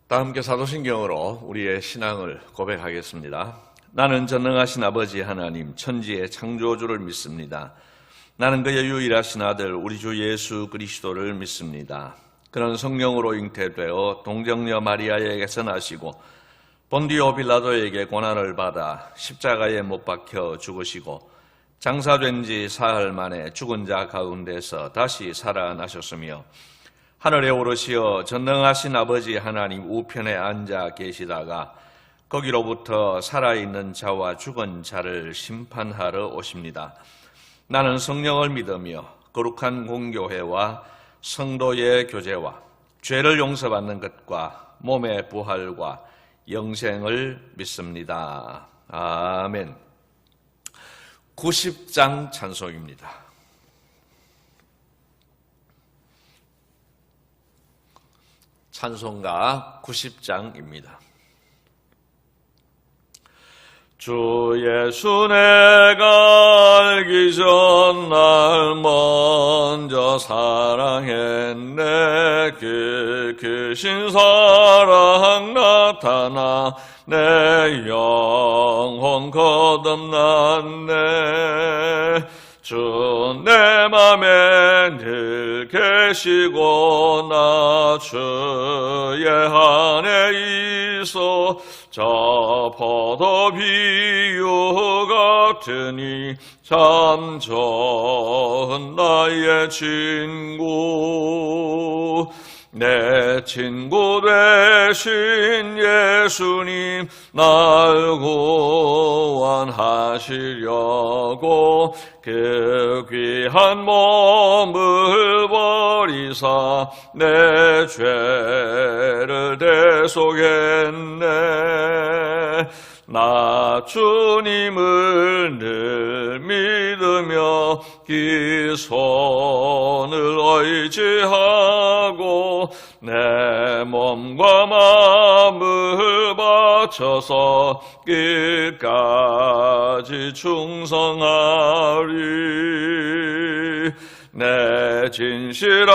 다 함께 사도신경으로 우리의 신앙을 고백하겠습니다. 나는 전능하신 아버지 하나님, 천지의 창조주를 믿습니다. 나는 그의 유일하신 아들 우리 주 예수 그리스도를 믿습니다. 그는 성령으로 잉태되어 동정녀 마리아에게서 나시고 본디오 빌라도에게 고난을 받아 십자가에 못 박혀 죽으시고 장사된 지 사흘 만에 죽은 자 가운데서 다시 살아나셨으며 하늘에 오르시어 전능하신 아버지 하나님 우편에 앉아 계시다가 거기로부터 살아있는 자와 죽은 자를 심판하러 오십니다. 나는 성령을 믿으며 거룩한 공교회와 성도의 교제와 죄를 용서받는 것과 몸의 부활과 영생을 믿습니다. 아멘. 90장 찬송입니다. 찬송가 90장입니다. 주 예수 내가 알기 전 날 먼저 사랑했네. 그 크신 사랑 나타나 내 영혼 거듭났네. 주 내 맘에 늘 계시고 나 주의 안에 있어 저 포도 비유 같으니 참 좋은 나의 친구. 내 친구 되신 예수님 날 구원하시려고 그 귀한 몸을 버리사 내 죄를 대속했네. 나 주님을 늘 믿으며 그 손을 의지하고 내 몸과 마음을 바쳐서 끝까지 충성하리. 내 진실하신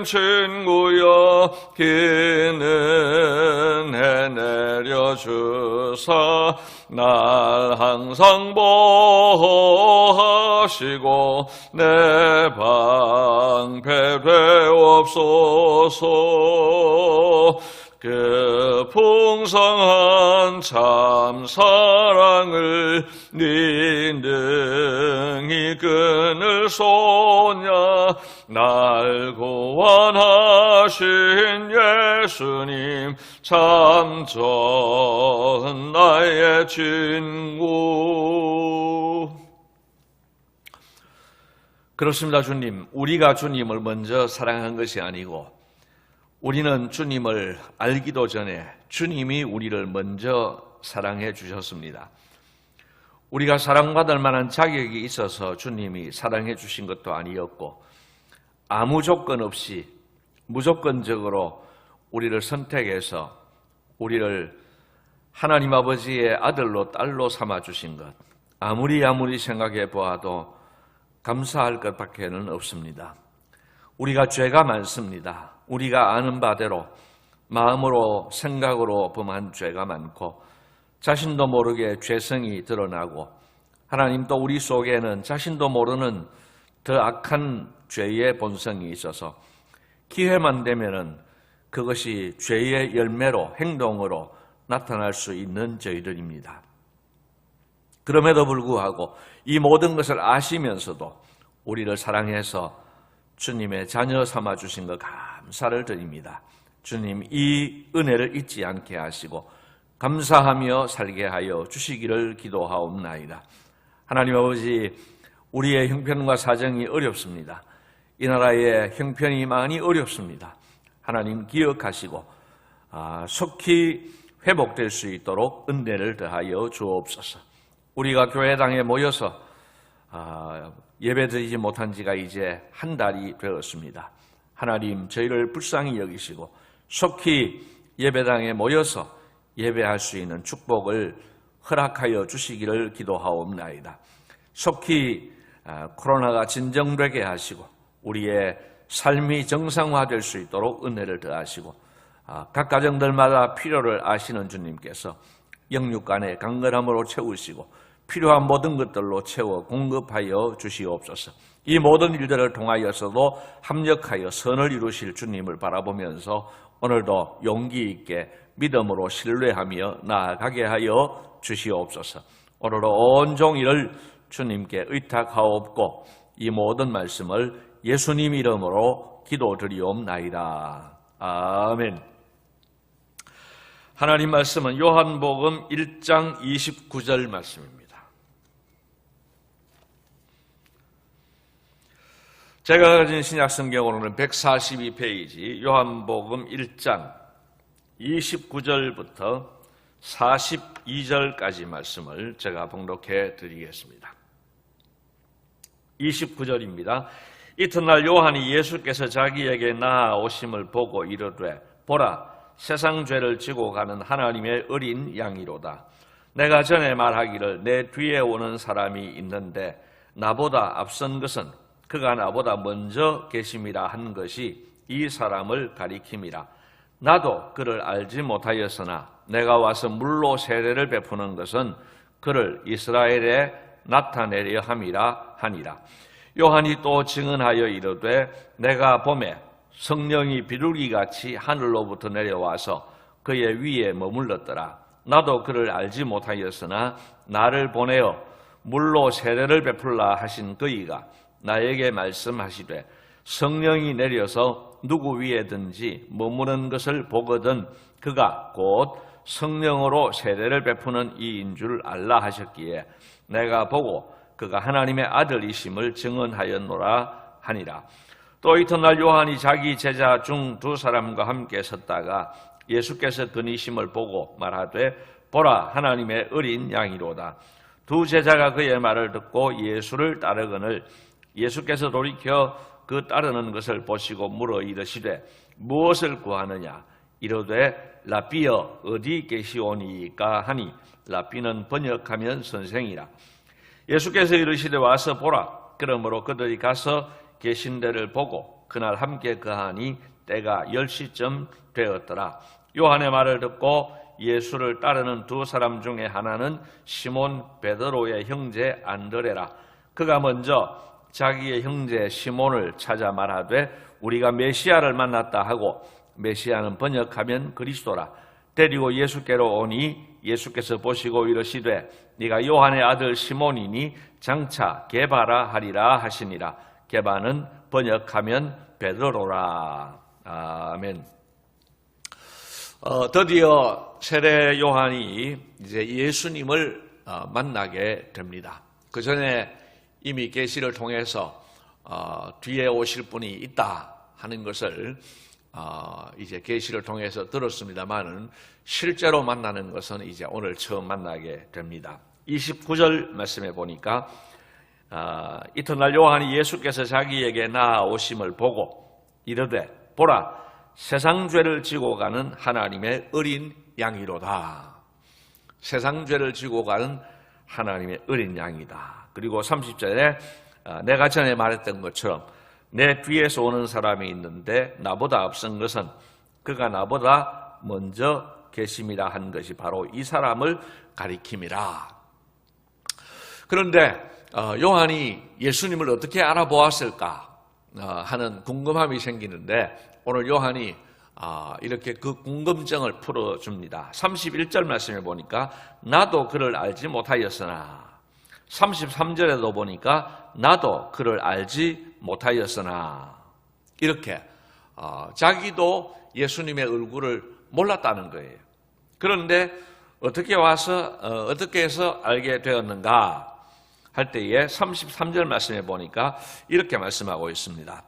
친구여 그는 해내려주사 날 항상 보호하시고 내 방패 되옵소서. 그 풍성한 참 사랑을 네 능히 끊을 소냐. 날 구원하신 예수님 참 좋은 나의 친구. 그렇습니다. 주님, 우리가 주님을 먼저 사랑한 것이 아니고 우리는 주님을 알기도 전에 주님이 우리를 먼저 사랑해 주셨습니다. 우리가 사랑받을 만한 자격이 있어서 주님이 사랑해 주신 것도 아니었고 아무 조건 없이 무조건적으로 우리를 선택해서 우리를 하나님 아버지의 아들로 딸로 삼아 주신 것, 아무리 생각해 보아도 감사할 것밖에는 없습니다. 우리가 죄가 많습니다. 우리가 아는 바대로 마음으로 생각으로 범한 죄가 많고 자신도 모르게 죄성이 드러나고 하나님 또 우리 속에는 자신도 모르는 더 악한 죄의 본성이 있어서 기회만 되면은 그것이 죄의 열매로 행동으로 나타날 수 있는 저희들입니다. 그럼에도 불구하고 이 모든 것을 아시면서도 우리를 사랑해서 주님의 자녀 삼아 주신 것 감사를 드립니다. 주님 이 은혜를 잊지 않게 하시고 감사하며 살게 하여 주시기를 기도하옵나이다. 하나님 아버지, 우리의 형편과 사정이 어렵습니다. 이 나라의 형편이 많이 어렵습니다. 하나님 기억하시고 속히 회복될 수 있도록 은혜를 더하여 주옵소서. 우리가 교회당에 모여서 예배드리지 못한 지가 이제 한 달이 되었습니다. 하나님 저희를 불쌍히 여기시고 속히 예배당에 모여서 예배할 수 있는 축복을 허락하여 주시기를 기도하옵나이다. 속히 코로나가 진정되게 하시고 우리의 삶이 정상화될 수 있도록 은혜를 더하시고 각 가정들마다 필요를 아시는 주님께서 영육간의 강건함으로 채우시고 필요한 모든 것들로 채워 공급하여 주시옵소서. 이 모든 일들을 통하여서도 합력하여 선을 이루실 주님을 바라보면서 오늘도 용기 있게 믿음으로 신뢰하며 나아가게 하여 주시옵소서. 오늘도 온종일을 주님께 의탁하옵고 이 모든 말씀을 예수님 이름으로 기도드리옵나이다. 아멘. 하나님 말씀은 요한복음 1장 29절 말씀입니다. 제가 가진 신약성경으로는 142페이지 요한복음 1장 29절부터 42절까지 말씀을 제가 봉독해 드리겠습니다. 29절입니다. 이튿날 요한이 예수께서 자기에게 나아오심을 보고 이르되 보라 세상 죄를 지고 가는 하나님의 어린 양이로다. 내가 전에 말하기를 내 뒤에 오는 사람이 있는데 나보다 앞선 것은 그가 나보다 먼저 계심이라 한 것이 이 사람을 가리킴이라. 나도 그를 알지 못하였으나 내가 와서 물로 세례를 베푸는 것은 그를 이스라엘에 나타내려 함이라 하니라. 요한이 또 증언하여 이르되 내가 보매 성령이 비둘기같이 하늘로부터 내려와서 그의 위에 머물렀더라. 나도 그를 알지 못하였으나 나를 보내어 물로 세례를 베풀라 하신 그이가 나에게 말씀하시되 성령이 내려서 누구 위에든지 머무는 것을 보거든 그가 곧 성령으로 세례를 베푸는 이인 줄 알라 하셨기에 내가 보고 그가 하나님의 아들이심을 증언하였노라 하니라. 또 이튿날 요한이 자기 제자 중 두 사람과 함께 섰다가 예수께서 그니심을 보고 말하되 보라 하나님의 어린 양이로다. 두 제자가 그의 말을 듣고 예수를 따르거늘 예수께서 돌이켜 그 따르는 것을 보시고 물어 이르시되 무엇을 구하느냐 이르되 라비여 어디 계시오니까 하니 라비는 번역하면 선생이라. 예수께서 이르시되 와서 보라. 그러므로 그들이 가서 계신 데를 보고 그날 함께 거하니 때가 10시쯤 되었더라. 요한의 말을 듣고 예수를 따르는 두 사람 중에 하나는 시몬 베드로의 형제 안드레라. 그가 먼저 자기의 형제 시몬을 찾아 말하되 우리가 메시아를 만났다 하고 메시아는 번역하면 그리스도라. 데리고 예수께로 오니 예수께서 보시고 이르시되 네가 요한의 아들 시몬이니 장차 게바라 하리라 하시니라. 게바는 번역하면 베드로라. 아멘. 드디어 세례 요한이 이제 예수님을 만나게 됩니다. 그 전에 이미 계시를 통해서 뒤에 오실 분이 있다 하는 것을 이제 계시를 통해서 들었습니다만은 실제로 만나는 것은 이제 오늘 처음 만나게 됩니다. 29절 말씀에 보니까 이튿날 요한이 예수께서 자기에게 나아오심을 보고 이르되 보라 세상 죄를 지고 가는 하나님의 어린 양이로다. 세상 죄를 지고 가는 하나님의 어린 양이다. 그리고 30절에 내가 전에 말했던 것처럼 내 뒤에서 오는 사람이 있는데 나보다 앞선 것은 그가 나보다 먼저 계심이라 한 것이 바로 이 사람을 가리킴이라. 그런데 요한이 예수님을 어떻게 알아보았을까 하는 궁금함이 생기는데 오늘 요한이 이렇게 그 궁금증을 풀어줍니다. 31절 말씀에 보니까 나도 그를 알지 못하였으나 33절에도 보니까 나도 그를 알지 못하였으나 이렇게 자기도 예수님의 얼굴을 몰랐다는 거예요. 그런데 어떻게 와서 어떻게 해서 알게 되었는가 할 때에 33절 말씀에 보니까 이렇게 말씀하고 있습니다.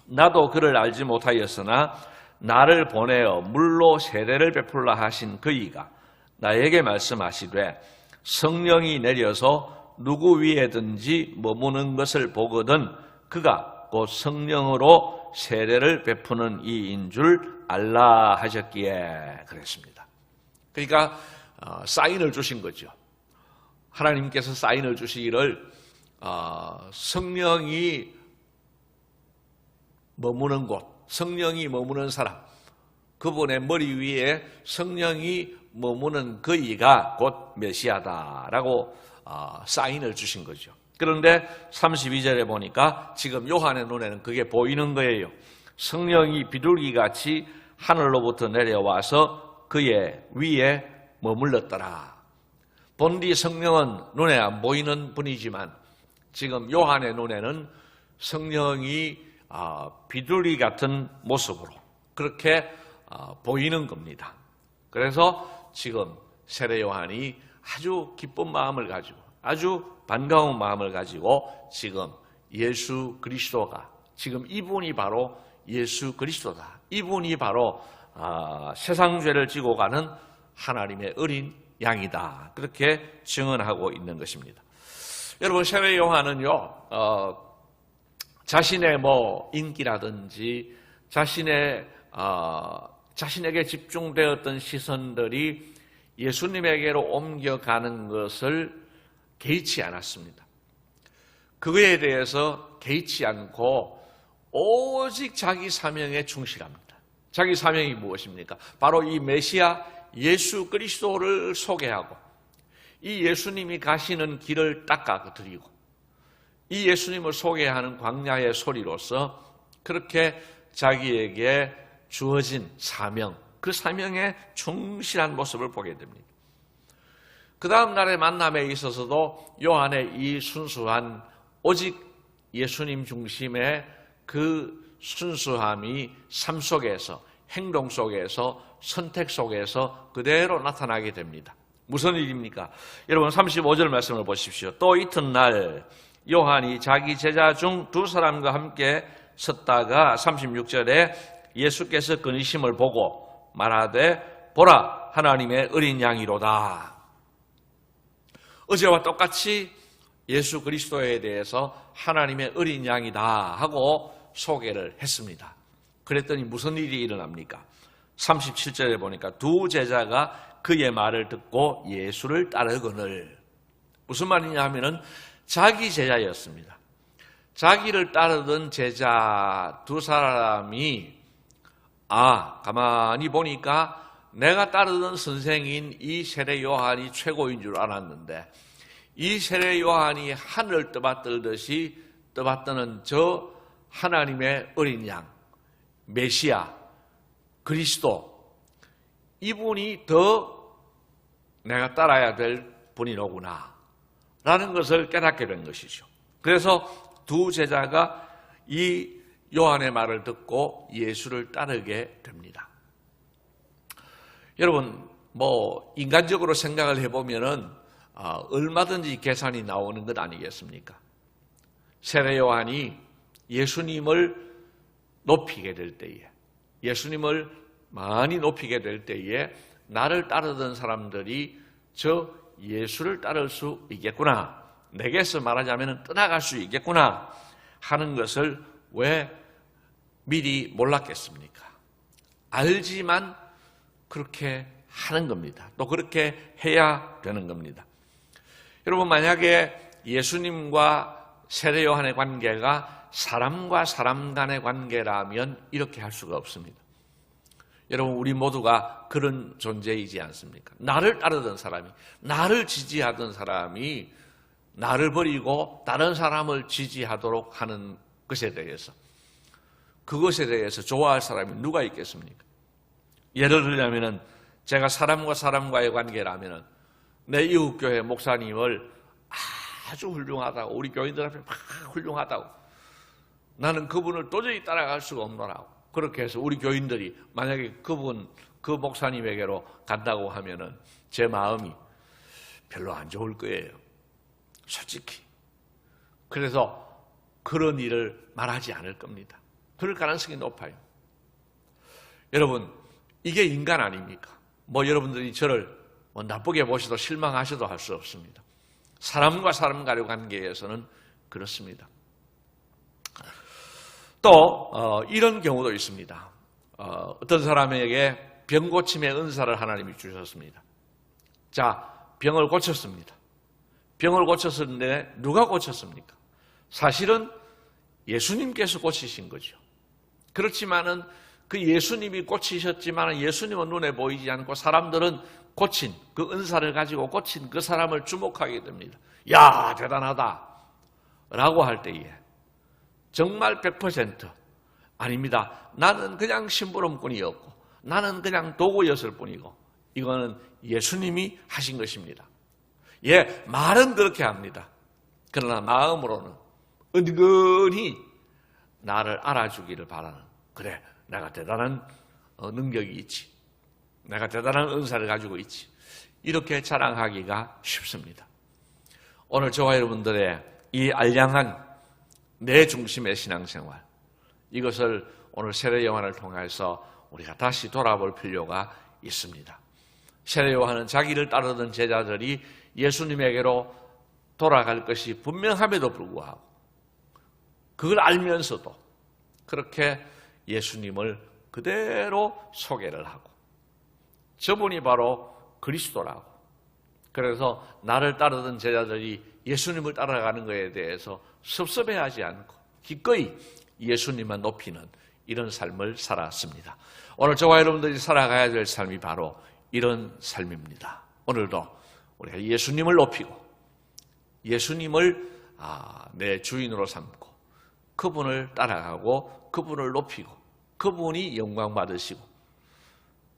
나도 그를 알지 못하였으나 나를 보내어 물로 세례를 베풀라 하신 그이가 나에게 말씀하시되 성령이 내려서 누구 위에든지 머무는 것을 보거든 그가 곧 성령으로 세례를 베푸는 이인 줄 알라 하셨기에 그랬습니다. 그러니까 사인을 주신 거죠. 하나님께서 사인을 주시기를 성령이 머무는 곳, 성령이 머무는 사람, 그분의 머리 위에 성령이 머무는 그 이가 곧 메시아다라고 사인을 주신 거죠. 그런데 32절에 보니까 지금 요한의 눈에는 그게 보이는 거예요. 성령이 비둘기같이 하늘로부터 내려와서 그의 위에 머물렀더라. 본디 성령은 눈에 안 보이는 분이지만 지금 요한의 눈에는 성령이 비둘기 같은 모습으로 그렇게 보이는 겁니다. 그래서 지금 세례 요한이 아주 기쁜 마음을 가지고 아주 반가운 마음을 가지고 지금 예수 그리스도가 지금 이분이 바로 예수 그리스도다. 이분이 바로 세상 죄를 지고 가는 하나님의 어린 양이다. 그렇게 증언하고 있는 것입니다. 여러분, 세례 요한은요, 자신의 인기라든지 자신에게 집중되었던 시선들이 예수님에게로 옮겨가는 것을 개의치 않았습니다. 그거에 대해서 개의치 않고 오직 자기 사명에 충실합니다. 자기 사명이 무엇입니까? 바로 이 메시아 예수 그리스도를 소개하고 이 예수님이 가시는 길을 닦아드리고 이 예수님을 소개하는 광야의 소리로서 그렇게 자기에게 주어진 사명, 그 사명에 충실한 모습을 보게 됩니다. 그 다음 날의 만남에 있어서도 요한의 이 순수한 오직 예수님 중심의 그 순수함이 삶 속에서, 행동 속에서, 선택 속에서 그대로 나타나게 됩니다. 무슨 일입니까? 여러분 35절 말씀을 보십시오. 또 이튿날 요한이 자기 제자 중 두 사람과 함께 섰다가 36절에 예수께서 그니심을 보고 말하되 보라 하나님의 어린 양이로다. 어제와 똑같이 예수 그리스도에 대해서 하나님의 어린 양이다 하고 소개를 했습니다. 그랬더니 무슨 일이 일어납니까? 37절에 보니까 두 제자가 그의 말을 듣고 예수를 따르거늘. 무슨 말이냐 하면은 자기 제자였습니다. 자기를 따르던 제자 두 사람이 가만히 보니까 내가 따르던 선생인 이 세례 요한이 최고인 줄 알았는데 이 세례 요한이 하늘 떠받들듯이 떠받드는 저 하나님의 어린 양, 메시아, 그리스도, 이분이 더 내가 따라야 될 분이로구나 라는 것을 깨닫게 된 것이죠. 그래서 두 제자가 이 요한의 말을 듣고 예수를 따르게 됩니다. 여러분, 인간적으로 생각을 해보면은 얼마든지 계산이 나오는 것 아니겠습니까? 세례 요한이 예수님을 높이게 될 때에, 예수님을 많이 높이게 될 때에 나를 따르던 사람들이 저 예수를 따를 수 있겠구나, 내게서 말하자면 떠나갈 수 있겠구나 하는 것을 왜 미리 몰랐겠습니까? 알지만 그렇게 하는 겁니다. 또 그렇게 해야 되는 겁니다. 여러분, 만약에 예수님과 세례 요한의 관계가 사람과 사람 간의 관계라면 이렇게 할 수가 없습니다. 여러분, 우리 모두가 그런 존재이지 않습니까? 나를 따르던 사람이, 나를 지지하던 사람이 나를 버리고 다른 사람을 지지하도록 하는 것에 대해서, 그것에 대해서 좋아할 사람이 누가 있겠습니까? 예를 들자면은 제가 사람과 사람과의 관계라면은 내 이웃교회 목사님을 아주 훌륭하다고, 우리 교인들 앞에 막 훌륭하다고, 나는 그분을 도저히 따라갈 수가 없노라고, 그렇게 해서 우리 교인들이 만약에 그 목사님에게로 간다고 하면은 제 마음이 별로 안 좋을 거예요, 솔직히. 그래서 그런 일을 말하지 않을 겁니다. 그럴 가능성이 높아요. 여러분, 이게 인간 아닙니까? 여러분들이 저를 나쁘게 보셔도 실망하셔도 할 수 없습니다. 사람과 사람 간의 관계에서는 그렇습니다. 또 이런 경우도 있습니다. 어떤 사람에게 병 고침의 은사를 하나님이 주셨습니다. 자, 병을 고쳤습니다. 병을 고쳤는데 누가 고쳤습니까? 사실은 예수님께서 고치신 거죠. 그렇지만은 그 예수님이 고치셨지만 예수님은 눈에 보이지 않고 사람들은 고친 그 은사를 가지고 고친 그 사람을 주목하게 됩니다. 야, 대단하다 라고 할 때에 정말 100% 아닙니다. 나는 그냥 심부름꾼이었고 나는 그냥 도구였을 뿐이고 이거는 예수님이 하신 것입니다. 예, 말은 그렇게 합니다. 그러나 마음으로는 은근히 나를 알아주기를 바라는, 그래, 내가 대단한 능력이 있지, 내가 대단한 은사를 가지고 있지, 이렇게 자랑하기가 쉽습니다. 오늘 저와 여러분들의 이 알량한 내 중심의 신앙생활, 이것을 오늘 세례 요한을 통해서 우리가 다시 돌아볼 필요가 있습니다. 세례 요한은 자기를 따르던 제자들이 예수님에게로 돌아갈 것이 분명함에도 불구하고 그걸 알면서도 그렇게 예수님을 그대로 소개를 하고 저분이 바로 그리스도라고, 그래서 나를 따르던 제자들이 예수님을 따라가는 것에 대해서 섭섭해하지 않고 기꺼이 예수님만 높이는 이런 삶을 살았습니다. 오늘 저와 여러분들이 살아가야 될 삶이 바로 이런 삶입니다. 오늘도 우리가 예수님을 높이고 예수님을 내 주인으로 삼고 그분을 따라가고 그분을 높이고 그분이 영광 받으시고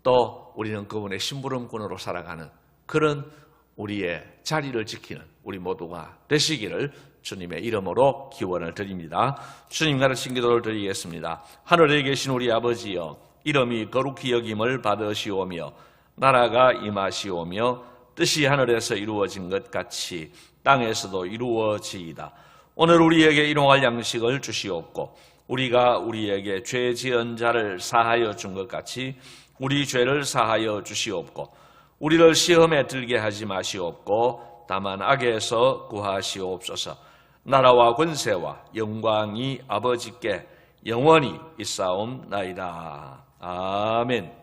또 우리는 그분의 심부름꾼으로 살아가는 그런 우리의 자리를 지키는 우리 모두가 되시기를 주님의 이름으로 기원을 드립니다. 주님 가르친 기도를 드리겠습니다. 하늘에 계신 우리 아버지여, 이름이 거룩히 여김을 받으시오며 나라가 임하시오며 뜻이 하늘에서 이루어진 것 같이 땅에서도 이루어지이다. 오늘 우리에게 일용할 양식을 주시옵고 우리가 우리에게 죄 지은 자를 사하여 준 것 같이 우리 죄를 사하여 주시옵고 우리를 시험에 들게 하지 마시옵고 다만 악에서 구하시옵소서. 나라와 권세와 영광이 아버지께 영원히 있사옵나이다. 아멘.